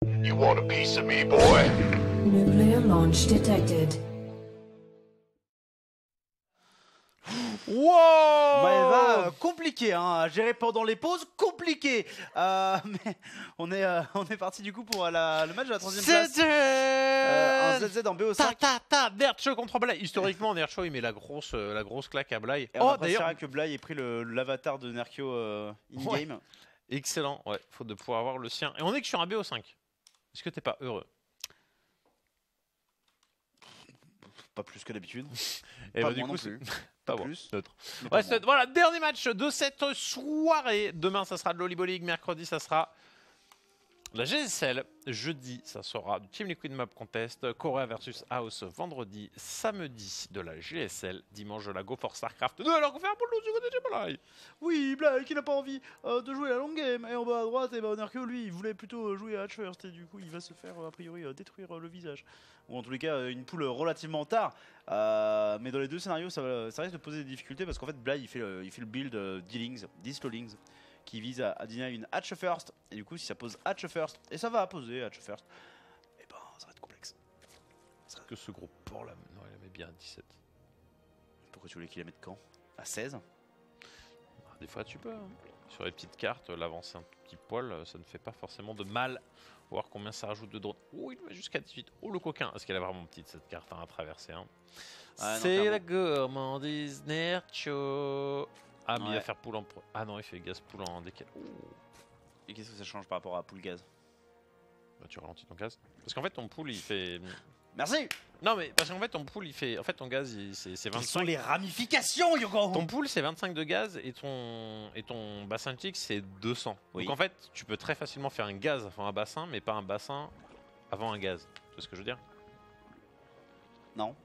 You want a piece of me, boy? Nuclear launch detected. Wow Maëva, compliqué hein, à gérer pendant les pauses, compliqué. Mais on est parti du coup pour le match de la 3ème place. Un ZZ en BO5. Nercho contre Blay. Historiquement, Nercho il met la grosse claque à Blay. Et on appréciera que Blay ait pris l'avatar de Nerkio in-game. Ouais. Excellent, ouais, faut de pouvoir avoir le sien. Et on est que sur un BO5. Est-ce que t'es pas heureux? Pas plus que d'habitude. Et Pas du moins coup, non plus. Pas Pas plus. plus. Neutre. Mais pas Ouais, moins. voilà, dernier match de cette soirée. Demain, ça sera de l'Olibo League. Mercredi, ça sera la GSL. Jeudi, ça sera du Team Liquid Map Contest. Korea versus House. Vendredi, samedi de la GSL. Dimanche de la Go for Starcraft 2. Alors qu'on fait un boulot du côté de Blay. Oui, Blay qui n'a pas envie de jouer à long game. Et en bas à droite, et Nerkio lui, il voulait plutôt jouer à Hatch First. Et du coup, il va se faire a priori détruire le visage. Ou en tous les cas, une poule relativement tard. Mais dans les deux scénarios, ça risque de poser des difficultés parce qu'en fait, Blay il fait le build D-Lings, D-Slowlings, qui vise à deny une Hatch First. Et du coup, si ça pose Hatch First, et ça va poser Hatch First, et ben ça va être complexe. Que ce gros porc là, non, il met bien à 17. Pourquoi tu voulais qu'il la mette quand? À 16? Des fois, tu peux. Hein. Sur les petites cartes, l'avancer un petit poil, ça ne fait pas forcément de mal. Voir combien ça rajoute de drones. Oh, il va jusqu'à 18. Oh, le coquin. Est-ce qu'elle est vraiment petite cette carte à traverser hein. Ah, non, c'est clairement. la gourmandise Nercho. Ah, mais il va Ouais. faire poule en. Ah non, il fait gaz poule en décalé. Oh. Et qu'est-ce que ça change par rapport à pool gaz? Bah, tu ralentis ton gaz. Parce qu'en fait, ton pool il fait. Merci. Non, mais parce qu'en fait, ton pool il fait. En fait, ton gaz c'est Quelles 25. sont les ramifications, Yogo? Ton pool c'est 25 de gaz et ton bassin de c'est 200. Oui. Donc en fait, tu peux très facilement faire un gaz avant un bassin, mais pas un bassin avant un gaz. Tu vois ce que je veux dire? Non.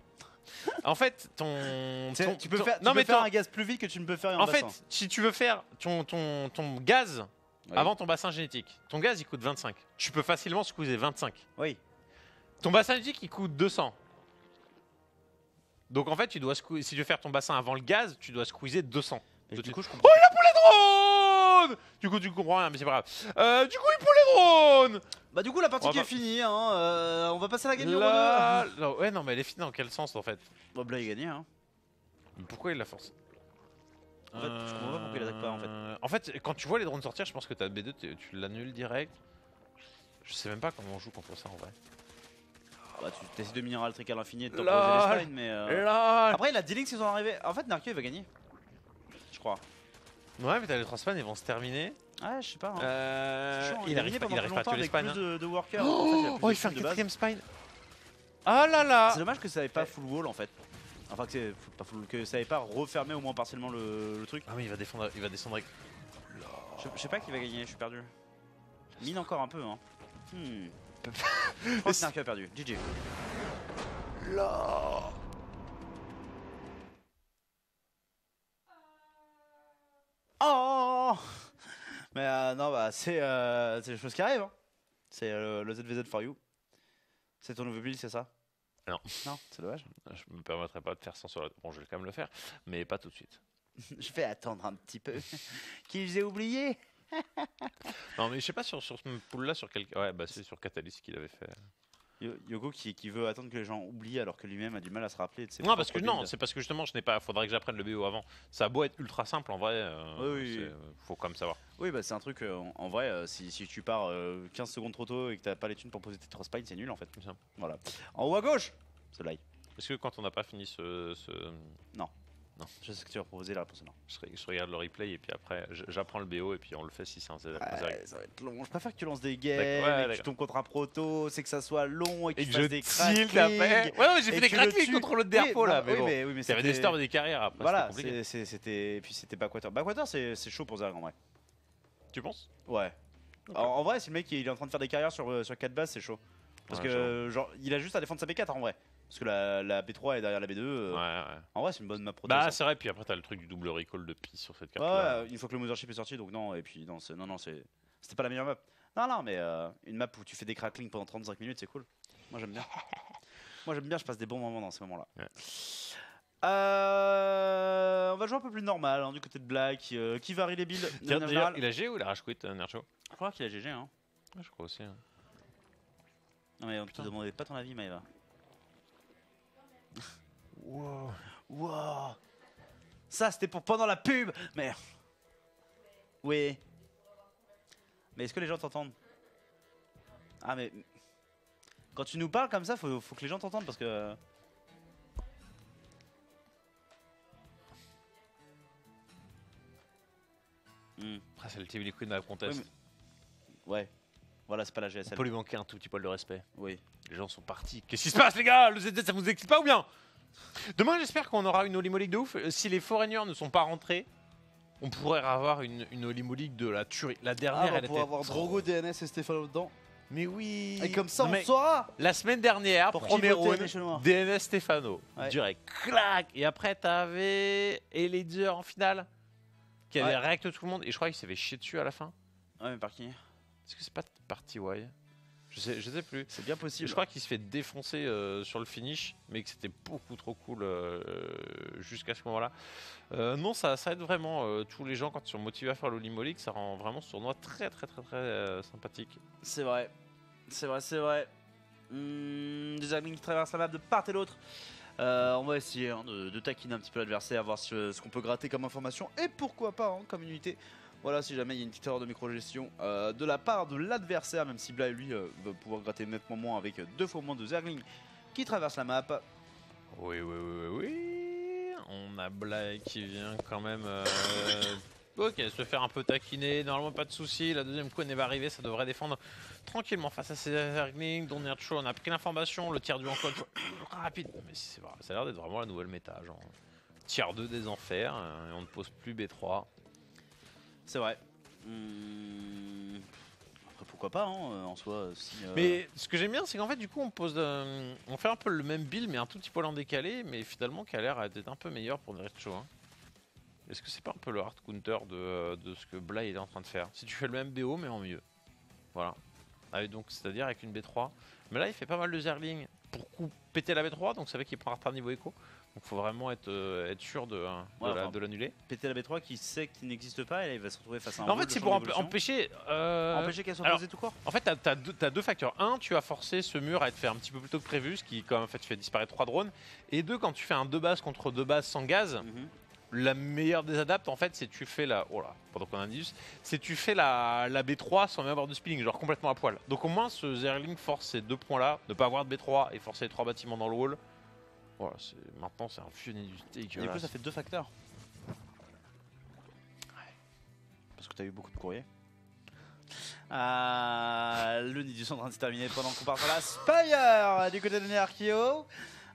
En fait, Tu peux faire, non, mais faire un gaz plus vite que tu ne peux faire un en bassin. fait, si tu veux faire ton gaz Oui. avant ton bassin génétique, ton gaz il coûte 25. Tu peux facilement squeezer 25. Oui. Ton bassin génétique il coûte 200. Donc en fait, si tu veux faire ton bassin avant le gaz, tu dois squeezer 200. Et du coup, je Oh, comprends. il a pour les drones! Du coup, tu comprends rien, mais c'est pas grave. Du coup, il pour les drones! Bah, du coup, la partie On qui va- est finie, hein. On va passer à la game numéro Là... 2. Non, ouais, non, mais elle est finie dans quel sens en fait? Bon, Blay a gagné, hein. Pourquoi il la force? En fait, je comprends pas pourquoi il attaque pas, en fait. En fait, quand tu vois les drones sortir, je pense que ta B2, tu l'annules direct. Je sais même pas comment on joue contre ça en vrai. Bah, tu essaies de mineral trick à l'infini et de Lol. temporiser les spines, mais. Là Après, il a 10 links qui sont arrivés. En fait, Nerkio, il va gagner. Je crois. Ouais, mais t'as les 3 spans, ils vont se terminer. Ouais, je sais pas. Hein. C'est chaud, hein. Il arrive pas à longtemps tuer les avec spines. plus Hein. de workers. En fait, il a plus Oh, de il fait un kills de base. 4ème spine. Ah là là! C'est dommage que ça n'avait pas full wall en fait. Enfin, que, pas full, que ça n'avait pas refermé au moins partiellement le truc. Ah, mais il va descendre avec. Je sais pas qui va gagner, je suis perdu. Mine encore un peu, hein. Je crois que Nerkio a perdu. GG. Oh. Mais non, bah c'est les choses qui arrivent. Hein. C'est le ZVZ for you. C'est ton nouveau build, c'est ça? Non. Non, c'est dommage. Je me permettrai pas de faire ça sur la. Bon, je vais quand même le faire, mais pas tout de suite. Je vais attendre un petit peu. Qui j'ai oublié? Non, mais je sais pas sur ce pool là, sur quel. Ouais, bah c'est sur Catalyst qu'il avait fait. Yogo qui veut attendre que les gens oublient alors que lui-même a du mal à se rappeler de ses Non, parce que propres non, builds. c'est parce que justement, je n'ai pas. Faudrait que j'apprenne le BO avant. Ça a beau être ultra simple en vrai. Oui. Faut quand même savoir. Oui, bah c'est un truc, en vrai, si tu pars 15 secondes trop tôt et que t'as pas les thunes pour poser tes 3 spines, c'est nul en fait. C'est ça. Voilà. En haut à gauche, ce live. Est-ce que quand on n'a pas fini Je sais ce que tu vas proposer, la réponse est non. je regarde le replay et puis après, j'apprends le BO et puis on le fait si c'est un Z. Ça va être long. Je préfère que tu lances des games, Ouais, et que tu d'accord. tombes contre un proto, c'est que ça soit long et que Et tu que fasses je des tilt cracklings. après. Ouais, non, mais j'ai et fait des tu le cracklings tues. contre l'autre DRPO là. Mais bon, oui, mais il y avait des storms et des carrières après. Voilà, c'était compliqué. c'était. Et puis c'était Backwater. Backwater, c'est chaud pour Zerg en vrai. Tu penses? Ouais. Ok. En vrai, si le mec il est en train de faire des carrières sur 4 bases, c'est chaud. Parce Ouais, que genre, il a juste à défendre sa B4 en vrai. Parce que la B3 est derrière la B2. Ouais. En vrai, c'est une bonne map proto. Bah ça. c'est vrai, puis après t'as le truc du double recall de piste sur cette carte Ouais, là. ouais, une fois que le Mothership est sorti, donc non, et puis non, c'était pas la meilleure map. Non, mais une map où tu fais des cracklings pendant 35 minutes, c'est cool. Moi j'aime bien. Moi j'aime bien, je passe des bons moments dans ces moments-là. Ouais. On va jouer un peu plus normal hein, du côté de Black, qui varie les builds. de Tiens, manière d'ailleurs, générale. il a G ou il a rage quit, Nercho? Je crois qu'il a GG. Hein. Ouais, je crois aussi. Hein. Non mais on te Putain. demandait pas ton avis, Maëva. Wow. Wow. Ça c'était pour pendant la pub. Mais oui. Mais est-ce que les gens t'entendent? Ah mais quand tu nous parles comme ça, faut que les gens t'entendent parce que. Après, c'est le Team Liquid Map Contest. Oui, Ouais. Voilà, c'est pas la On GSL. peut lui manquer un tout petit poil de respect. Oui. Les gens sont partis. Qu'est-ce qui se passe, les gars? Le ZZ, ça vous excite pas ou bien? Demain, j'espère qu'on aura une Holy League de ouf. Si les Foreigners ne sont pas rentrés, on pourrait avoir une Holy League de la tuerie. La dernière, elle était. Drogo, DNS et Stéphano dedans. Mais oui. Et comme ça, Non, on mais saura. la semaine dernière, Pour qui premier voter, round, les Chinois. DNS Stefano. Ouais. Direct, clac. Et après, t'avais Eleder en finale, qui avait Ouais. réacté tout le monde. Et je crois qu'il s'est fait chier dessus à la fin. Ouais, mais par qui? Est-ce que c'est pas parti Y? Je sais plus. C'est bien possible. Je crois qu'il se fait défoncer sur le finish, mais que c'était beaucoup trop cool jusqu'à ce moment-là. Non, ça aide vraiment tous les gens quand ils sont motivés à faire le Limo League, ça rend vraiment ce tournoi très sympathique. C'est vrai. C'est vrai, c'est vrai. Des amis qui traversent la map de part et d'autre. On va essayer hein, de taquiner un petit peu l'adversaire, voir ce qu'on peut gratter comme information et pourquoi pas hein, comme unité. Voilà, si jamais il y a une petite erreur de micro-gestion de la part de l'adversaire, même si Bly lui va pouvoir gratter nettement moins avec 2 fois moins de Zergling qui traverse la map. Oui. On a Bly qui vient quand même ok, se faire un peu taquiner, normalement pas de soucis. La deuxième Queen va arriver, ça devrait défendre tranquillement face à ces Zergling. Don Nercho, on a pris l'information, le tiers du encore une fois rapide. Mais c'est vrai, ça a l'air d'être vraiment la nouvelle méta, genre tiers 2 des enfers, et on ne pose plus B3. C'est vrai. Après pourquoi pas hein, en soi si, Mais ce que j'aime bien, c'est qu'en fait, du coup, on fait un peu le même build, mais un tout petit peu en décalé, mais finalement, qui a l'air d'être un peu meilleur pour Nercho. Hein. Est-ce que c'est pas un peu le hard counter de ce que Bly est en train de faire? Si tu fais le même BO, mais en mieux. Voilà. Donc, c'est-à-dire avec une B3. Mais là, il fait pas mal de Zergling pour péter la B3, donc ça veut qu'il prend un retard niveau écho. Donc, il faut vraiment être sûr de l'annuler. péter la B3 qui sait qu'il n'existe pas et là, il va se retrouver face à un. En fait, c'est pour empêcher. Empêcher qu'elle soit alors, posée tout court. En fait, t'as deux facteurs. Un, tu as forcé ce mur à être fait un petit peu plus tôt que prévu, ce qui quand même en fait fait disparaître 3 drones. Et deux, quand tu fais un 2 bases contre 2 bases sans gaz, la meilleure des adaptes en fait, c'est tu fais la. Oh là, pendant qu'on a un Nidus, c'est tu fais la B3 sans même avoir de spilling, genre complètement à poil. Donc au moins, ce Zergling force ces 2 points-là, ne pas avoir de B3 et forcer les 3 bâtiments dans le wall. Voilà, maintenant c'est un vieux Nidus dégueulasse. Et du coup, ça fait 2 facteurs. Parce que t'as eu beaucoup de courriers. Le Nidus en train de se terminer pendant qu'on part sur la Spire du côté de Nearchio.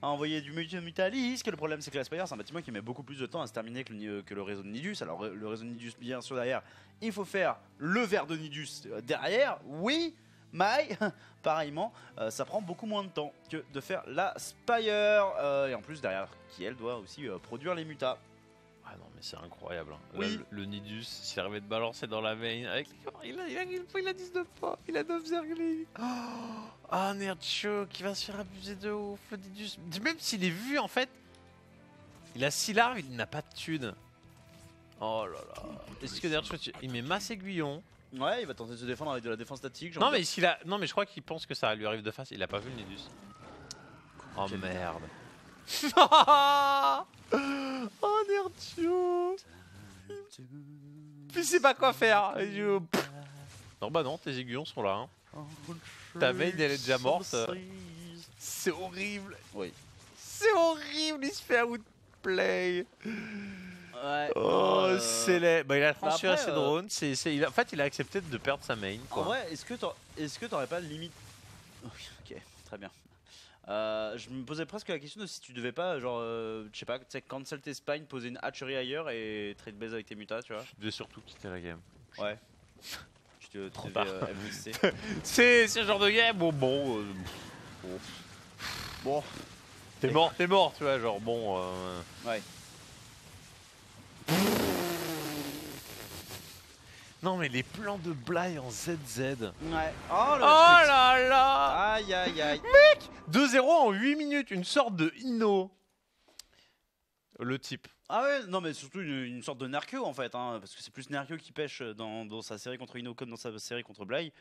A envoyé du Mutalisque. Le problème, c'est que la Spire, c'est un bâtiment qui met beaucoup plus de temps à se terminer que le réseau de Nidus. Alors, le réseau de Nidus, bien sûr, derrière, il faut faire le verre de Nidus derrière. Oui, mais pareillement, ça prend beaucoup moins de temps que de faire la Spire. Et en plus, derrière, qui elle doit aussi produire les mutas. Ah non, mais c'est incroyable. Hein. Oui. Là, le Nidus, s'il arrivait de balancer dans la veine, avec... il a 19 points, il a 9 Zergling. Ah, Nercho qui va se faire abuser de ouf. Le Nidus, même s'il est vu, en fait, il a 6 larves, il n'a pas de thune. Oh là là. Est-ce que Nercho, il met masse aiguillon? Ouais, il va tenter de se défendre avec de la défense statique. Non, mais s'il a... non, mais je crois qu'il pense que ça lui arrive de face. Il a pas vu le Nidus. Oh merde. Oh Nercho. Puis il sait pas quoi faire. Non bah non, tes aiguillons sont là. Hein. Ta veille elle est déjà morte. C'est horrible. Oui. C'est horrible, il se fait outplay. Ouais. Oh, c'est laid. Bah, il a transféré après, ses drones. En fait, il a accepté de perdre sa main. En Quoi. vrai, est-ce que t'aurais pas limite. Ok, très bien. Je me posais presque la question de si tu devais pas, genre, je sais pas, tu sais, cancel tes spines, poser une hatchery ailleurs et trade base avec tes mutas, tu vois. Je devais surtout quitter la game. Ouais. Tu devais tard. MVC. C'est ce genre de game. Bon. T'es mort, tu vois, genre bon. Ouais. Non mais les plans de Bly en ZZ. Ouais. Oh le Oh truc. là là. Aïe aïe aïe. 2-0 en 8 minutes, une sorte de Inno. Le type. Ah ouais, non mais surtout une sorte de Nerkio en fait, hein, parce que c'est plus Nerkio qui pêche dans sa série contre Ino comme dans sa série contre Bly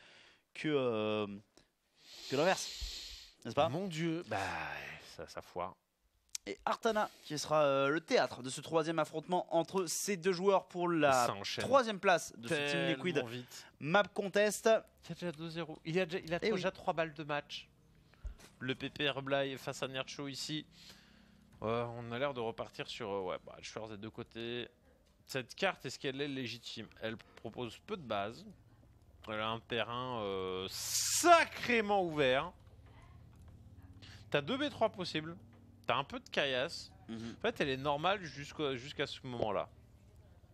que que l'inverse. N'est-ce pas? Mon dieu, bah ça foire. Et Artana qui sera le théâtre de ce troisième affrontement entre ces deux joueurs pour la Ça enchaîne troisième place de ce Team Liquid tellement vite. Map Contest. Il y a déjà 2-0. Il a Eh oui. déjà 3 balles de match. Le PP Herblay face à Nercho ici. On a l'air de repartir sur Hatchers des deux côtés. Cette carte, est-ce qu'elle est légitime? Elle propose peu de bases. Elle a un terrain sacrément ouvert. T'as 2 B3 possibles. T'as un peu de caillasse. En fait, elle est normale jusqu'à ce moment-là.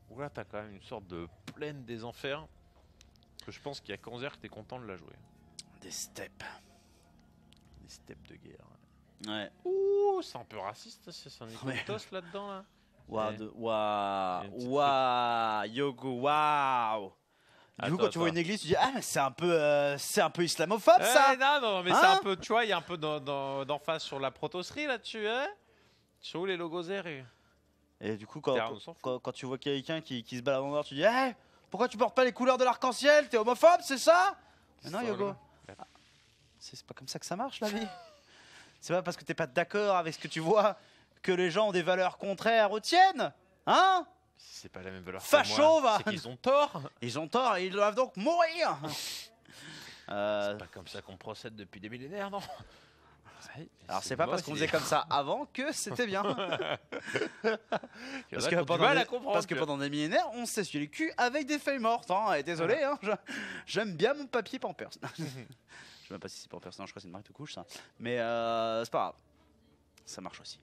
Donc là, t'as quand même une sorte de plaine des enfers. Que je pense qu'il y a Kanzer que t'es content de la jouer. Des steppes. Des steppes de guerre. Ouais. Ouh, c'est un peu raciste, c'est un Ouais. Nicolitos là-dedans là. Waouh, Ouais. waouh, Une petite waouh, Yogo, waouh. Du coup, quand tu vois une église, tu dis ah mais c'est un peu islamophobe ça. Non, mais Hein? c'est un peu, tu vois, il y a un peu d'en face sur la protoserie là-dessus, hein. Sur où les logos airs. Et du coup, Terre, on s'en fout. quand tu vois quelqu'un qui se balade en noir, tu dis hey, pourquoi tu portes pas les couleurs de l'arc-en-ciel? T'es homophobe, c'est ça? Mais non, Yogo. C'est pas comme ça que ça marche la vie. C'est pas parce que t'es pas d'accord avec ce que tu vois que les gens ont des valeurs contraires aux tiennes, hein? C'est pas la même valeur. Facho, va. C'est qu'ils ont tort. Ils ont tort et ils doivent donc mourir. C'est pas comme ça qu'on procède depuis des millénaires, non? Alors c'est pas parce qu'on faisait comme ça avant que c'était bien. Parce que pendant des millénaires, on s'essuyait les culs avec des feuilles mortes. Hein. Et désolé, hein, j'aime bien mon papier Pampers. Je sais même pas si c'est Pampers, non, je crois que c'est une marque de couche ça. Mais c'est pas grave. Ça marche aussi.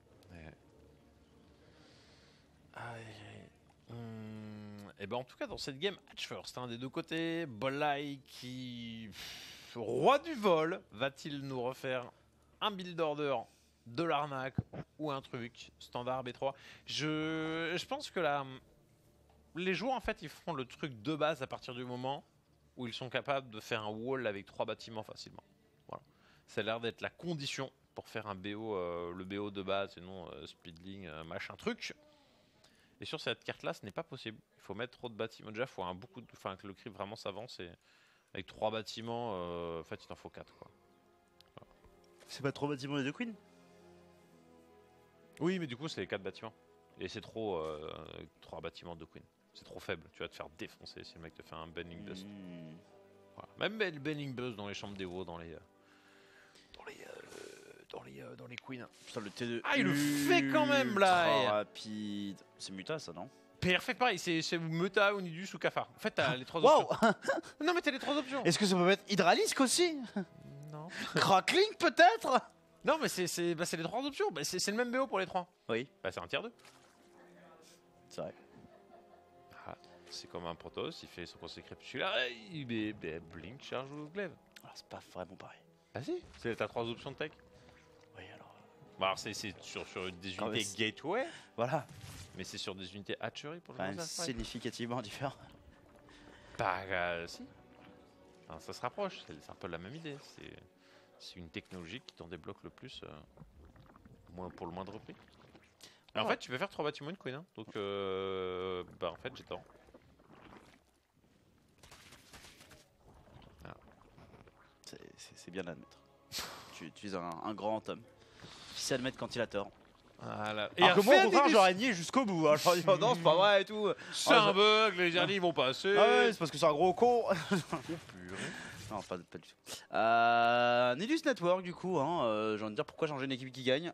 Et ben en tout cas dans cette game, Hatch First, des deux côtés, Bolai qui roi du vol, va-t-il nous refaire un build order de l'arnaque ou un truc standard B3? Je pense que là, les joueurs en fait ils feront le truc de base à partir du moment où ils sont capables de faire un wall avec 3 bâtiments facilement. Voilà, ça a l'air d'être la condition pour faire un BO, le BO de base et non speedling machin truc. Et sur cette carte-là, ce n'est pas possible. Il faut mettre trop de bâtiments. Déjà, il faut que le creep vraiment s'avance. Et avec 3 bâtiments, en fait, il t'en faut 4. Quoi. Voilà. C'est pas 3 bâtiments et 2 queens? Oui, mais du coup, c'est les 4 bâtiments. Et c'est trop 3 bâtiments, 2 queens. C'est trop faible. Tu vas te faire défoncer si le mec te fait un Bending Bust. Voilà. Même le Bending Bust dans les chambres d'Evo, dans les queens. Putain, le T2. Ah, il le fait quand même là. Rapide. C'est Muta ça, non? Fait pareil, c'est Muta, Onidus ou Cafard. En fait, t'as les 3 Wow. options. Non, mais t'as les 3 options. Est-ce que ça peut être Hydralisk aussi? Non. Crackling peut-être? Non, mais c'est les 3 options. Bah, c'est le même BO pour les 3. Oui. Bah, c'est un tiers 2. C'est vrai. Ah, c'est comme un Protoss, il fait son conseil crépusculaire, blink, charge ou glaive. Alors c'est pas vraiment pareil. Ah si, t'as 3 options de tech. Oui, alors. Bah, alors c'est sur des Ah, unités gateway, Voilà. mais c'est sur des unités hatchery pour le Quand même moment. significativement différent. Bah, si. Enfin, ça se rapproche, c'est un peu la même idée. C'est une technologie qui t'en débloque le plus pour le moindre prix. En fait, tu peux faire 3 bâtiments une queen, hein. Donc bah en fait j'ai tort. Ah. C'est bien d'admettre. tu es un grand homme qui sait admettre quand il a tort. Voilà. Alors que moi, au contraire, j'aurais nié jusqu'au bout. Hein. J'aurais dit, oh non, c'est pas vrai et tout. C'est un bug, les derniers ils vont passer. Ah ouais, c'est parce que c'est un gros con. Purée. Non, pas du tout. Nidus Network, du coup, hein, j'ai envie de dire pourquoi changer une équipe qui gagne.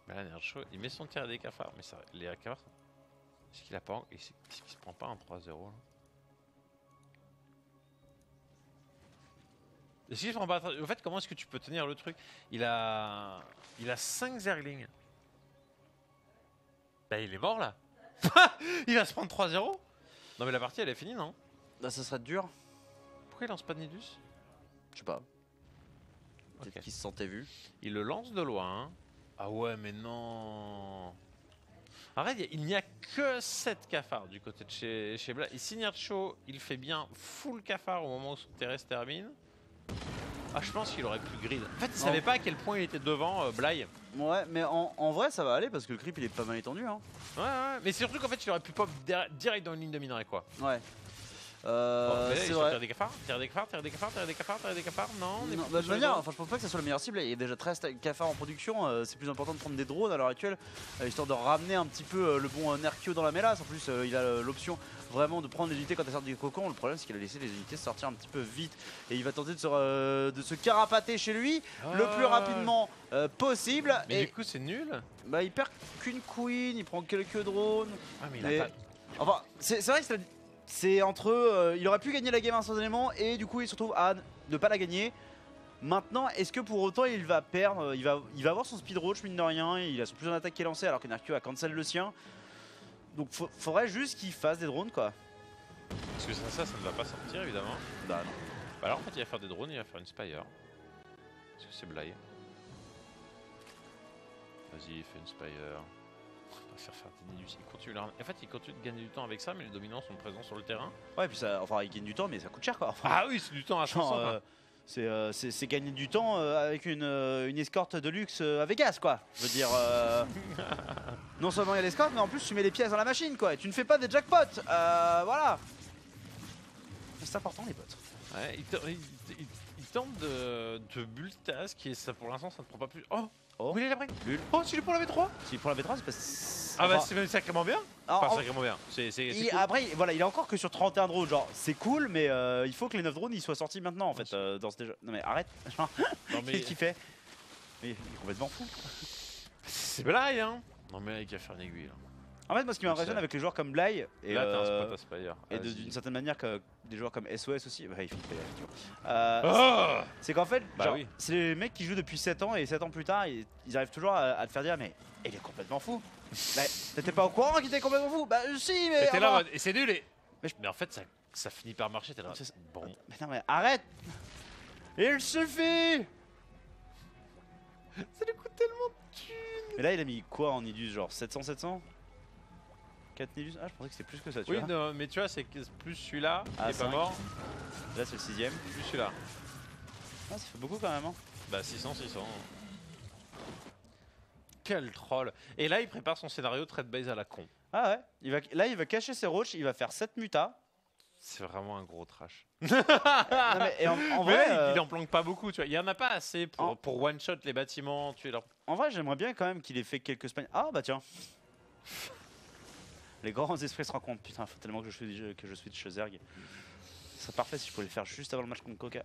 Bah là, Nercho, il met son tir à des cafards, mais ça, les cafards, est-ce qu'il a pas, est-ce qu'il se prend pas un 3-0 là? Est-ce qu'il se prend pas en fait, comment est-ce que tu peux tenir le truc? Il a 5 Zerglings. Bah il est mort là. Il va se prendre 3-0. Non mais la partie elle est finie, non? Là, ça serait dur. Pourquoi il lance pas de Nidus? Je sais pas. Peut-être Ok. qu'il se sentait vu. Il le lance de loin. Hein. Ah ouais, mais non. Arrête, il n'y a que 7 cafards du côté de chez Bla. Ici, Nercho, il fait bien full cafard au moment où son terrain se termine. Ah, je pense qu'il aurait pu grid. En fait, il savait pas à quel point il était devant Bly. Ouais, mais en vrai, ça va aller parce que le creep il est pas mal étendu. Hein. Ouais, mais c'est surtout qu'en fait, il aurait pu pop direct dans une ligne de minerai, quoi. Ouais. C'est vrai. Tire des cafards, non, on est Non, plutôt bah, de sur les manière, drones. enfin, je pense pas que ça soit la meilleure cible. Il y a déjà 13 cafards en production. C'est plus important de prendre des drones à l'heure actuelle, histoire de ramener un petit peu le bon Nerkio dans la mélasse. En plus, il a l'option vraiment de prendre les unités quand elles sortent du cocon. Le problème, c'est qu'il a laissé les unités sortir un petit peu vite et il va tenter de se carapater chez lui le plus rapidement possible. Mais Et du coup, c'est nul. bah, il perd qu'une queen, il prend quelques drones. Ah, mais Mais- il a pas. Enfin, c'est vrai que c'est entre il aurait pu gagner la game instantanément et du coup il se retrouve à ne pas la gagner. Maintenant, est-ce que pour autant il va perdre, il va avoir son speed roach mine de rien, il a son plus en attaque qui est lancé alors que Nerkio a cancel le sien. Donc faudrait juste qu'il fasse des drones quoi. Parce que ça ne va pas sortir évidemment. Bah non. Bah alors en fait, il va faire des drones, il va faire une Spire. Parce que c'est Bly. Vas-y, fais une Spire. On va faire des Nidus. Il continue en fait, il continue de gagner du temps avec ça, mais les dominants sont présents sur le terrain. Ouais, et puis ça, enfin il gagne du temps mais ça coûte cher quoi. Enfin, Ah oui, c'est du temps à genre, 500. c'est gagner du temps avec une escorte de luxe à Vegas quoi. Je veux dire, non seulement il y a l'escorte mais en plus tu mets les pièces dans la machine quoi et tu ne fais pas des jackpots. Voilà. C'est important les potes. Ouais, il tente de multitask et ça pour l'instant ça ne prend pas plus. Oh, Oh. où il est après Lul. Oh, tu lui prends la V3. S'il prend la V3 c'est parce Ah bah enfin, c'est sacrément bien. alors, Enfin en- sacrément bien. C'est cool. Après voilà il est encore que sur 31 drones genre c'est cool mais il faut que les 9 drones ils soient sortis maintenant en fait dans ce jeu. Non mais arrête. Non mais Qu'est-ce qu'il fait? Mais il est complètement fou. c'est Bly hein. Non mais là, il va faire une aiguille là. En fait moi ce qui m'impressionne Ça. avec les joueurs comme Bly et, Là t'as un spot à Spire. et Vas-y. d'une certaine manière que des joueurs comme SOS aussi, bah, il finit pas, effectivement. Oh C'est qu'en fait, Bah genre, oui. c'est les mecs qui jouent depuis 7 ans et 7 ans plus tard, ils arrivent toujours à te faire dire mais il est complètement fou. Bah, t'étais pas au courant qu'il était complètement fou? Bah si mais... Et t'es là en enfin, mode, et c'est nul et... Mais Mais en fait ça finit par marcher, t'es là. C'est ça. Bon. Mais non mais arrête. Il suffit. Ça lui coûte tellement de thunes. Mais là il a mis quoi en Nidus? Genre 700? 4 Nidus? Ah je pensais que c'était plus que ça tu Oui vois. non, mais tu vois c'est que plus celui-là Ah, qui est pas 5. mort, Là c'est le 6ème. plus celui-là. Ah ça fait beaucoup quand même hein. Bah 600. Quel troll. Et là il prépare son scénario trade base à la con. Ah ouais, là il va cacher ses roaches, il va faire 7 mutas. C'est vraiment un gros trash. Non, mais, et en Mais vrai, là, il en planque pas beaucoup, tu vois. Il y en a pas assez En- pour one shot les bâtiments, tuer leur. en vrai, j'aimerais bien quand même qu'il ait fait quelques spagnes. Ah bah tiens. Les grands esprits se rencontrent. Putain, faut tellement que je switch Zerg. Ce serait parfait si je pouvais le faire juste avant le match contre Coca.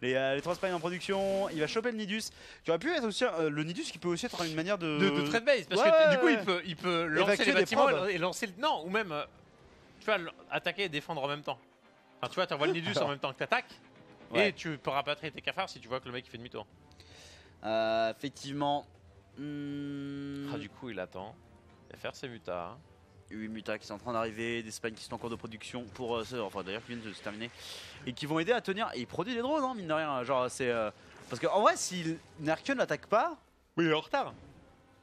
Mais les 3 spagnes en production, il va choper le Nidus. Qui aurait pu être aussi le Nidus qui peut aussi être une manière De trade base, parce Ouais, que ouais, du coup ouais. il peut lancer Évacuer les des bâtiments probes. et lancer le. Non, ou même tu vois, attaquer et défendre en même temps. Enfin, tu vois, t'envoies le Nidus en même temps que t'attaques. Ouais. Et tu peux rapatrier tes cafards si tu vois que le mec il fait demi-tour. Effectivement. Ah, du coup il attend. Il va faire ses mutas. 8 mutas qui sont en train d'arriver, des spagnes qui sont en cours de production pour enfin d'ailleurs qui viennent de se terminer et qui vont aider à tenir. Et il produit des drones, hein, mine de rien. Genre c'est parce qu'en vrai, si Nerkio n'attaque pas, Oui, il est en retard.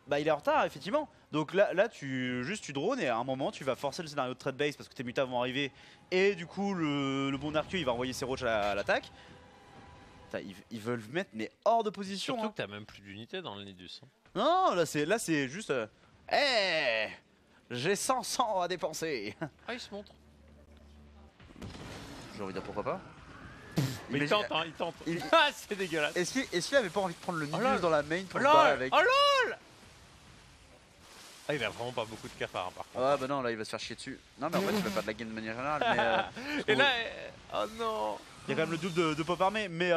bah il est en retard effectivement. Donc là tu drones et à un moment tu vas forcer le scénario de trade base parce que tes mutas vont arriver et du coup le bon Nerkio il va envoyer ses roaches à l'attaque. Putain, ils veulent mettre mais hors de position. Surtout Hein. que t'as même plus d'unités dans le Nidus. Non, là c'est juste hey, j'ai 100 à dépenser. Ah, il se montre. J'ai envie de dire pourquoi pas. Mais il Imagine- tente, hein, il tente. il- Ah, c'est dégueulasse. Est-ce qu'il avait pas envie de prendre le Nidus lol. dans la main pour Oh se barrer lol, avec? oh lol. Ah, il a vraiment pas beaucoup de cafards par contre. Ouais bah non là il va se faire chier dessus. Non mais en fait il fait pas de la game de manière générale mais Et là, oh non. il y a quand même le double de pop armé mais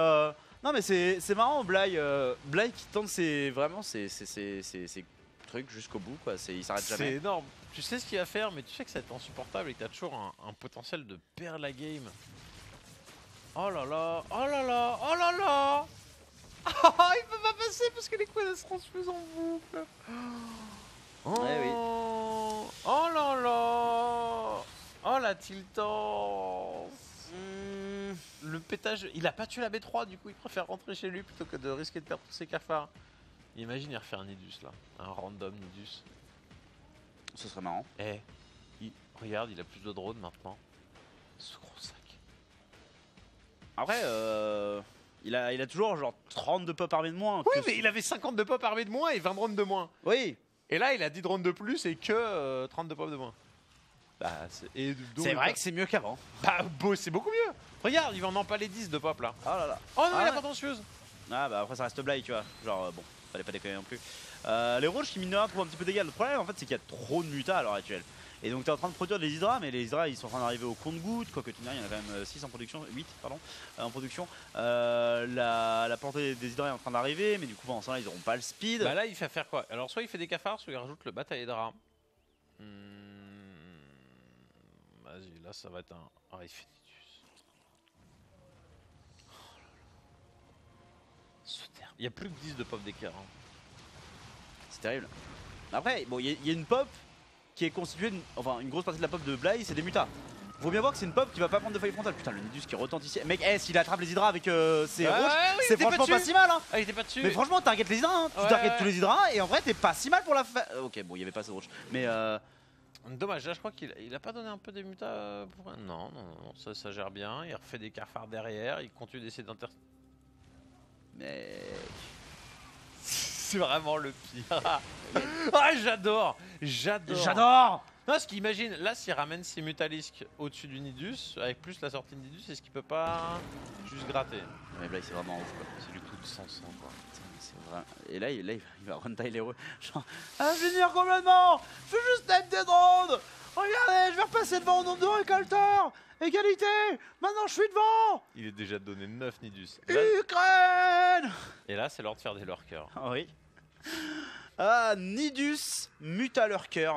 non mais c'est marrant Bly qui tente ses trucs jusqu'au bout quoi, il s'arrête C'est jamais. énorme. Tu sais ce qu'il va faire, mais tu sais que ça va être insupportable et que t'as toujours un potentiel de perdre la game. Oh là là, oh là là, oh là là. Oh, il peut pas passer parce que les coups elles se transfusent en boucle. Oh, Ouais, oui. Oh là là. Oh la tiltance. Le pétage, il a pas tué la B3, du coup il préfère rentrer chez lui plutôt que de risquer de perdre tous ses cafards. Imagine il refait un Nidus là, un random Nidus. Ce serait marrant. Eh, regarde, il a plus de drones maintenant. Ce gros sac. Après il a toujours genre 30 de pop armé de moins. Oui, que mais il avait 50 de pop armés de moins et 20 drones de moins. Oui. Et là, il a 10 drones de plus et que 30 de pop de moins. Bah, et donc, C'est vrai que c'est mieux qu'avant. Bah, c'est beaucoup mieux. Regarde, il va en empaler 10 de pop là. Oh là là. Oh non, Ah il a ouais. pas dansieuse. Ah bah après ça reste Bly, tu vois. Genre bon, fallait pas déconner non plus. Les roches qui mine de rien trouvent un petit peu d'égal. Le problème en fait c'est qu'il y a trop de mutas à l'heure actuelle. Et donc t'es en train de produire des hydras, mais les hydras ils sont en train d'arriver au compte-gouttes. Quoique tu n'as rien, il y en a quand même 6 en production, 8 pardon, en production. La portée des hydras est en train d'arriver, mais du coup pendant ce temps là ils auront pas le speed. Bah là, il fait faire quoi? Alors, soit il fait des cafards, soit il rajoute le bataille Hydra. Vas-y, là ça va être un Infinitus. Ce terme. Il y a plus que 10 de pop d'équerre. Hein. C'est terrible. Après, bon, il y a une pop qui est constituée, enfin une grosse partie de la pop de Bly, c'est des mutas. Faut bien voir que c'est une pop qui va pas prendre de faille frontale. Putain, le Nidus qui retentit ici. Mec, s'il attrape les hydras avec ses roches, oui, c'est t'es pas franchement pas dessus. si mal. Hein. Ah, il était pas dessus. Mais franchement, target les hydras. Hein. Tu Ouais, target ouais. tous les hydras et en vrai, t'es pas si mal pour la fa... Ok, bon, il y avait pas assez de roches. Mais Dommage, là je crois qu'il a pas donné un peu des mutas pour... Non, ça gère bien. Il refait des cafards derrière. Il continue d'essayer d'inter... Mais. C'est vraiment le pire. Ah, j'adore. J'adore. Non, ce qu'imagine, là s'il ramène ses mutalisques au-dessus du Nidus, avec plus la sortie de Nidus, est-ce qu'il peut pas juste gratter? Mais Bly, c'est vraiment ouf quoi. C'est du coup de 100 quoi. C'est vrai. Et là, il va run-tile les genre, à finir complètement. Je veux juste mettre des drones. Regardez, je vais repasser devant au nombre de récolteurs. Égalité. Maintenant, je suis devant. Il est déjà donné 9 Nidus. Là- Ukraine. et là, c'est l'heure de faire des lurkers. Ah oui. Ah, Nidus Mutalurker.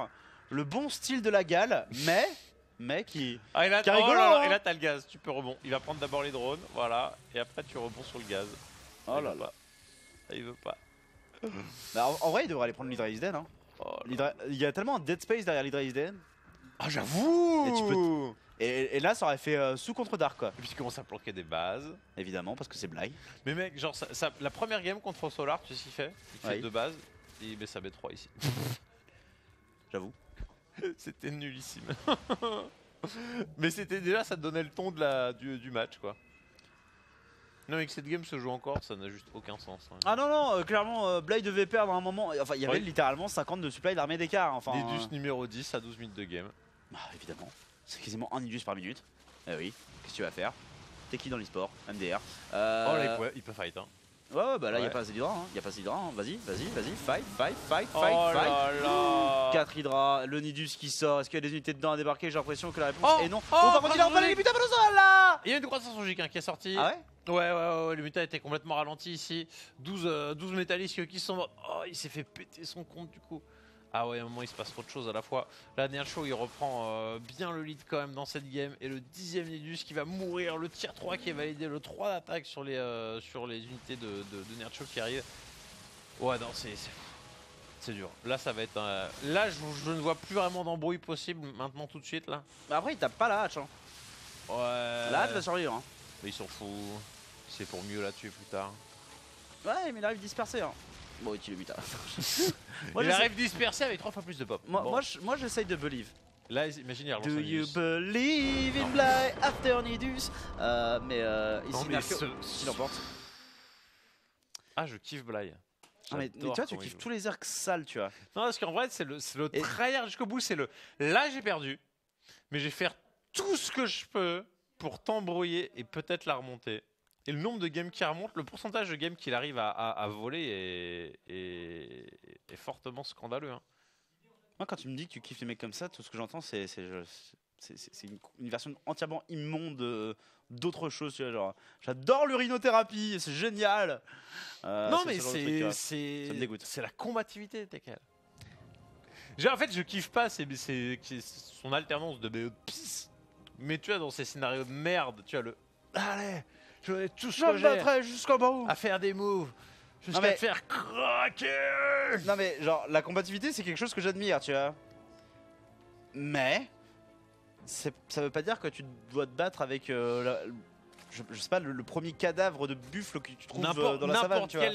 Le bon style de la gale, mais qui... Ah, et là, Qui est rigolo, là là, hein. et là, t'as le gaz, tu peux rebond. Il va prendre d'abord les drones, voilà, et après tu rebonds sur le gaz. Oh Il là veut là. pas. Il veut pas. Bah, en vrai, il devrait aller prendre l'Hydra is Dead. Hein. Oh là. Il y a tellement de dead space derrière l'Hydra is Dead. Ah, j'avoue. Et tu Et là, ça aurait fait sous contre Dark, quoi. Et puis tu commences à planquer des bases. Évidemment, parce que c'est Bly. Mais mec, genre, la première game contre Solar, tu sais ce qu'il fait? Il fait Oui. 2 bases, et il met sa B3 ici. J'avoue. C'était nullissime. Mais c'était déjà, ça te donnait le ton du match, quoi. Non, mais que cette game se joue encore, ça n'a juste aucun sens. Hein. Ah non, non, clairement, Bly devait perdre à un moment. Enfin, il y avait Oui. littéralement 50 de supply d'armée d'écart. Enfin, Nidus numéro 10 à 12 minutes de game. Bah, évidemment. C'est quasiment un Nidus par minute. Eh oui, qu'est-ce que tu vas faire? T'es qui dans l'e-sport? MDR. Oh là, il peut fight, hein. Ouais, bah là, il Ouais. y a pas assez d'hydra. Hein. Y a pas assez d'hydra. Hein. Vas-y, fight. Oh là là. 4 hydra, le Nidus qui sort. Est-ce qu'il y a des unités dedans à débarquer? J'ai l'impression que la réponse Oh, est non. oh, Par contre, il a emballé les logique. putains de sol là. Il y a une croissance logique hein, qui est sortie. Ah ouais? Ouais, le muta était complètement ralenti ici. 12 métallisques qui sont morts. Oh, il s'est fait péter son compte du coup. Ah ouais, à un moment il se passe trop de choses à la fois. Là, Nercho il reprend bien le lead quand même dans cette game. Et le 10ème Nidus qui va mourir. Le tier 3 qui est validé. Le 3 d'attaque sur les unités de Nercho qui arrivent. Ouais, non, c'est dur. Là, ça va être un. Là, je ne vois plus vraiment d'embrouille possible maintenant tout de suite là. Mais après, il tape pas la hatch. Hein. Ouais. La hatch va survivre. Hein. Mais ils s'en foutent. C'est pour mieux là-dessus plus tard. Ouais, mais il arrive dispersé. Hein. Bon, il est muta. Il arrive dispersé avec 3 fois plus de pop. Bon. Moi j'essaye de believe. Là, imagine, il relance Do un you Nidus. believe in Bly after Nidus? Mais Non, ici, mais Nercho, s'il emporte. Ah, je kiffe Bly. Ah, mais tu vois, tu kiffes tous les arcs sales, tu vois. Non, parce qu'en vrai, c'est le Et- tryhard jusqu'au bout. C'est le. Là, j'ai perdu. Mais je vais faire tout ce que je peux pour t'embrouiller et peut-être la remonter. Et le nombre de games qui remonte, le pourcentage de games qu'il arrive à voler est fortement scandaleux. Hein. Moi, quand tu me dis que tu kiffes les mecs comme ça, tout ce que j'entends, c'est une version entièrement immonde d'autre chose. Tu vois, genre, j'adore l'urinothérapie, c'est génial. Non, c'est mais ce genre de truc, tu vois. Ça me c'est dégoûte. c'est la combativité, Tekel. En fait, je kiffe pas son alternance de BE de pisse. Mais tu vois, dans ces scénarios de merde, tu vois le. Allez, je vais tout ce Je que me j'ai battrai jusqu'au bout. à faire des moves jusqu'à mais- te faire craquer. Non, mais genre, la combativité, c'est quelque chose que j'admire, tu vois. Mais ça veut pas dire que tu dois te battre avec je sais pas, le premier cadavre de buffle que tu trouves dans la savane, tu vois.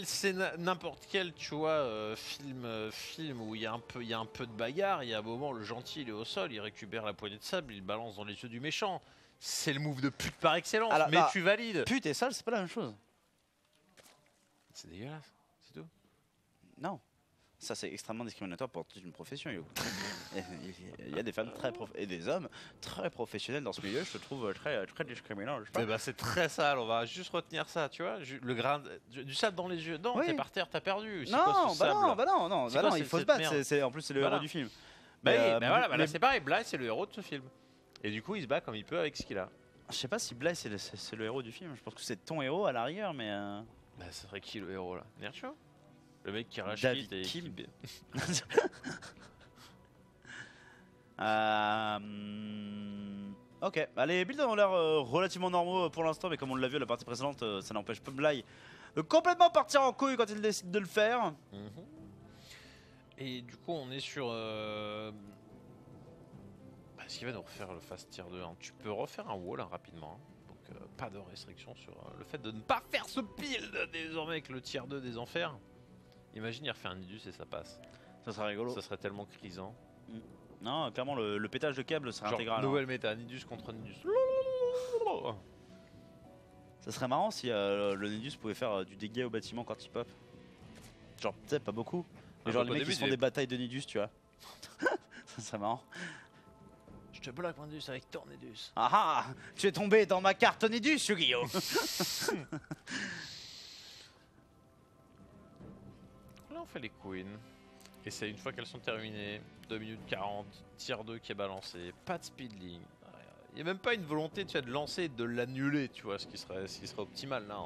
N'importe quel, tu vois, film où il y a un peu de bagarre, il y a un moment, le gentil il est au sol, il récupère la poignée de sable, il balance dans les yeux du méchant. C'est le move de pute par excellence, Alors, mais là, tu valides. Pute et sale, c'est pas la même chose. C'est dégueulasse, c'est tout. Non. Ça, c'est extrêmement discriminatoire pour toute une profession, Yo. Il y a des femmes et des hommes très professionnels dans ce milieu, je te trouve très discriminant. Je sais pas. Mais bah, c'est très sale, on va juste retenir ça, tu vois. Le grain du sable dans les yeux. Non, Oui. t'es par terre, t'as perdu. C'est Non, quoi ce sable C'est quoi il faut se cette battre. merde En plus, c'est le Voilà. héros du film. Bah, Mais, oui, euh, mais voilà, mais- là c'est pareil, Bly c'est le héros de ce film. Et du coup, il se bat comme il peut avec ce qu'il a. Je sais pas si Bly c'est le héros du film. Je pense que c'est ton héros à la rigueur, mais. Bah, ça serait qui le héros là Nercho. Le mec qui rachète David et Kim. qui... Ok, bah, les builds ont l'air relativement normaux pour l'instant, mais comme on l'a vu à la partie précédente, ça n'empêche pas Bly de complètement partir en couille quand il décide de le faire. Mhm. Et du coup, on est sur. Bah, est-ce qu'il va nous refaire le fast tier 2 hein. Tu peux refaire un wall hein, rapidement. Hein. Donc, pas de restriction sur le fait de ne pas faire ce build désormais avec le tier 2 des enfers. Imagine, il refait un Nidus et ça passe. Ça serait rigolo. Ça serait tellement crisant. Non, clairement, le pétage de câble serait Genre, intégral. nouvelle méta, Nidus contre Nidus. Ça serait marrant si le Nidus pouvait faire du dégât au bâtiment quand il pop. Genre, tu sais, pas beaucoup. Mais Un genre, peu les au mecs qui début, se font des- des batailles de Nidus, tu vois. Ça serait marrant. Je te bloque Nidus avec ton Nidus. Ah ah, tu es tombé dans ma carte Nidus, Yu-Gi-Oh! Là, on fait les queens. Et c'est une fois qu'elles sont terminées, 2 minutes 40, tier 2 qui est balancé, pas de speedling. Il n'y a même pas une volonté tu vois, de lancer et de l'annuler, tu vois, ce qui serait optimal là.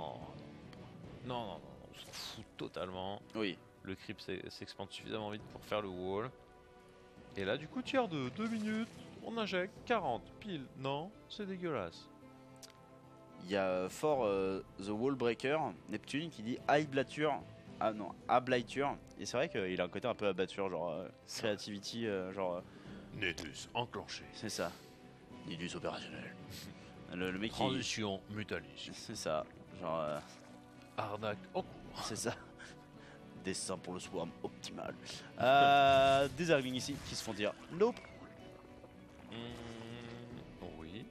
Non, on s'en fout totalement. Oui. Le creep s'expande suffisamment vite pour faire le wall. Et là, du coup, tiers de 2 minutes, on injecte 40 pile. Non, c'est dégueulasse. Il y a fort The Wall Breaker, Neptune, qui dit Ablature. Ah non, Ablature. Et c'est vrai qu'il a un côté un peu abatture, genre creativity, genre. Nidus enclenché. C'est ça. Nidus opérationnel. Le mec qui. Transition Mutalis. C'est ça. Genre. Arnaque en cours. C'est ça. Dessin pour le swarm optimal. Des arrivings ici qui se font dire nope. Oui.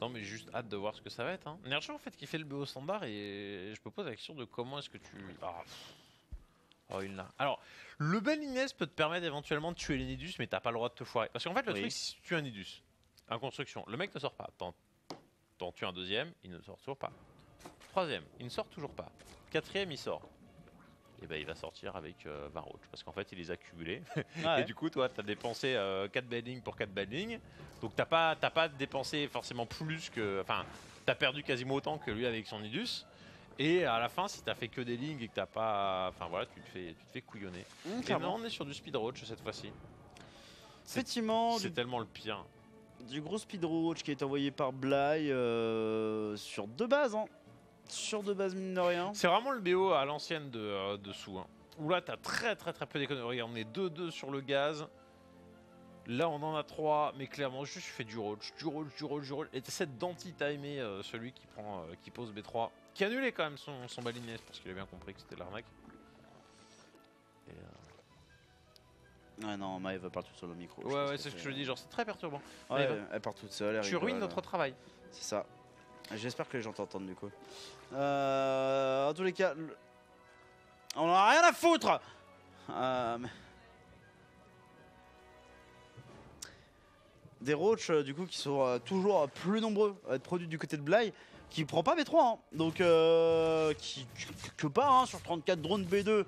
Non mais juste hâte de voir ce que ça va être. Hein. Nercho en fait qui fait le BO standard et je me pose la question de comment est-ce que tu... Oh il l'a. Alors le bel Inès peut te permettre éventuellement de tuer les Nidus mais t'as pas le droit de te foirer. Parce qu'en fait le Oui. truc si tu tues un Nidus, en construction, le mec ne sort pas. T'en tues un deuxième, il ne sort toujours pas. Troisième, il ne sort toujours pas. Quatrième il sort. Et ben il va sortir avec 20 roach parce qu'en fait il les a cumulés. Ouais. Et du coup, toi, tu as dépensé 4 buildings pour 4 buildings. Donc, t'as pas dépensé forcément plus que. Enfin, tu as perdu quasiment autant que lui avec son Nidus. Et à la fin, si t'as fait que des lignes et que t'as pas. Enfin, voilà, tu te fais couillonner. Et clairement. non, on est sur du speed roach cette fois-ci. Effectivement, C'est tellement le pire. du gros speed roach qui est envoyé par Bly sur 2 bases. Hein. Sur 2 bases, mine de rien. C'est vraiment le BO à l'ancienne de Sou. Hein. Où là, t'as très peu d'économie. Regarde, on est 2-2 sur le gaz. Là, on en a 3, mais clairement, juste je fais du roach. Et t'essaies d'anti-timer celui qui pose B3. Qui a annulé quand même son balinès parce qu'il a bien compris que c'était de l'arnaque. Et, Ah non, Maëve parle toute seule au micro. ouais, c'est ce que je dis. Genre, c'est très perturbant. Ouais, Maëve, elle part toute seule. elle tu rigole. ruines notre travail. C'est ça. J'espère que les gens t'entendent du coup. En tous les cas, on en a rien à foutre. Des roach du coup qui sont toujours plus nombreux à être produits du côté de Bly, qui prend pas B3, hein. Donc que pas hein, sur 34 drones B2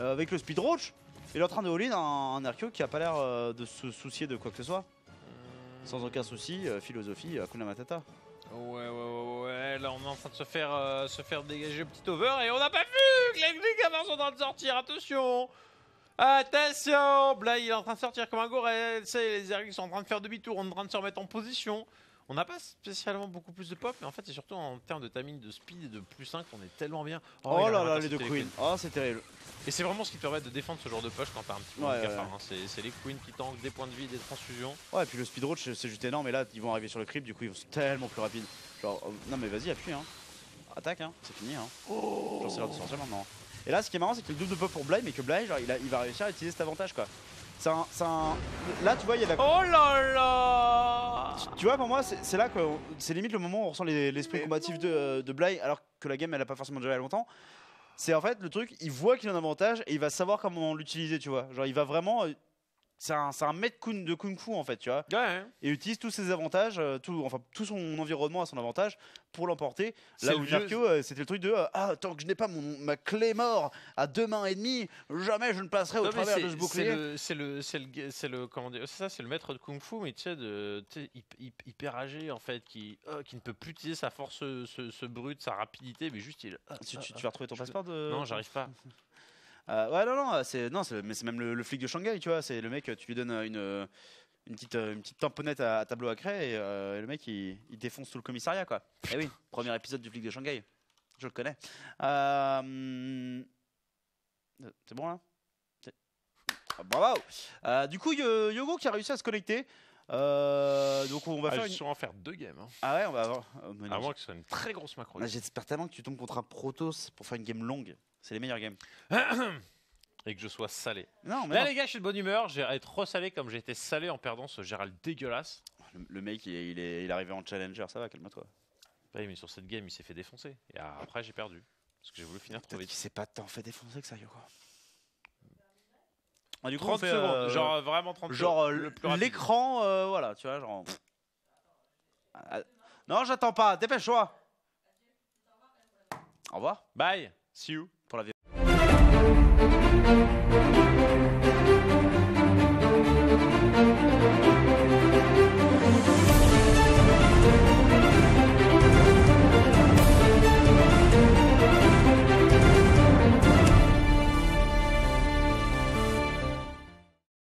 avec le speed roach. Il est en train de all-in un Archeo qui a pas l'air de se soucier de quoi que ce soit. Sans aucun souci, philosophie, Hakuna Matata. Ouais, là on est en train de se faire dégager le petit over et on n'a pas vu que les gamins sont en train de sortir, attention. Bly il est en train de sortir comme un gorille, les Ergs sont en train de faire demi-tour, on est en train de se remettre en position. On n'a pas spécialement beaucoup plus de pop, mais en fait c'est surtout en termes de timing, de speed et de plus 5 qu'on est tellement bien. Oh il a là vraiment là, les deux intercepté queens. Oh, c'est terrible. Et c'est vraiment ce qui te permet de défendre ce genre de push quand t'as un petit peu Ouais, de cafard, ouais. hein. C'est les queens qui tankent des points de vie, des transfusions. Ouais, et puis le speed roach c'est juste énorme. Et là, ils vont arriver sur le creep, du coup, ils sont tellement plus rapides. Genre, non, mais vas-y, appuie, hein. Attaque, hein. C'est fini, hein. Genre, c'est l'heure de sortir maintenant. Et là, ce qui est marrant, c'est que le double de pop pour Bly, mais que Bly, genre, il va réussir à utiliser cet avantage, quoi. Là, tu vois, il y a la. Oh là là. Tu vois, pour moi, c'est là que c'est limite le moment où on ressent l'esprit combatif de Bly, alors que la game, elle a pas forcément duré longtemps. C'est en fait le truc, il voit qu'il a un avantage et il va savoir comment l'utiliser, tu vois. Genre il va vraiment, c'est un maître de kung fu en fait, tu vois. Ouais. Et utilise tous ses avantages, tout son environnement à son avantage pour l'emporter. C'est Là le où vieux- Mirko, c'était le truc de tant que je n'ai pas ma clé mort à 2 mains et demie, jamais je ne passerai au Non, mais travers de ce bouclier. c'est le comment dire, c'est ça, c'est le maître de kung fu, mais tu sais, hyper âgé en fait, qui ne peut plus utiliser sa force, ce brut, sa rapidité, mais juste il. Tu vas retrouver ton passeport de... Non, j'arrive pas. Ouais, mais c'est même le flic de Shanghai, tu vois. C'est le mec, tu lui donnes une petite tamponnette à tableau à craie et le mec il défonce tout le commissariat, quoi. Eh oui, premier épisode du flic de Shanghai. Je le connais. C'est bon là? Bravo! Du coup, Yogo qui a réussi à se connecter. Donc on va Je faire vais une. sûrement faire 2 games. Hein. Ah ouais, on va avoir. Mais non, À moins que ce soit une très grosse macro. j'espère tellement que tu tombes contre un Protoss pour faire une game longue. C'est les meilleurs games. Et que je sois salé. Non, mais Là, non. les gars, je suis de bonne humeur. J'ai être resalé comme j'ai été salé en perdant ce Gérald dégueulasse. Le mec, il est arrivé en challenger, ça va, calme-toi. Oui, mais sur cette game, il s'est fait défoncer. Et après, j'ai perdu. Parce que j'ai voulu finir trop Peut-être vite. qu'il s'est pas tant fait défoncer que ça, Yogo. Du coup, 30 on fait, secondes. Genre, vraiment 30 genre secondes. Le plus rapide. l'écran, voilà, tu vois, genre. Non, j'attends pas, dépêche-toi. Au revoir. Bye. See you. Pour la vie.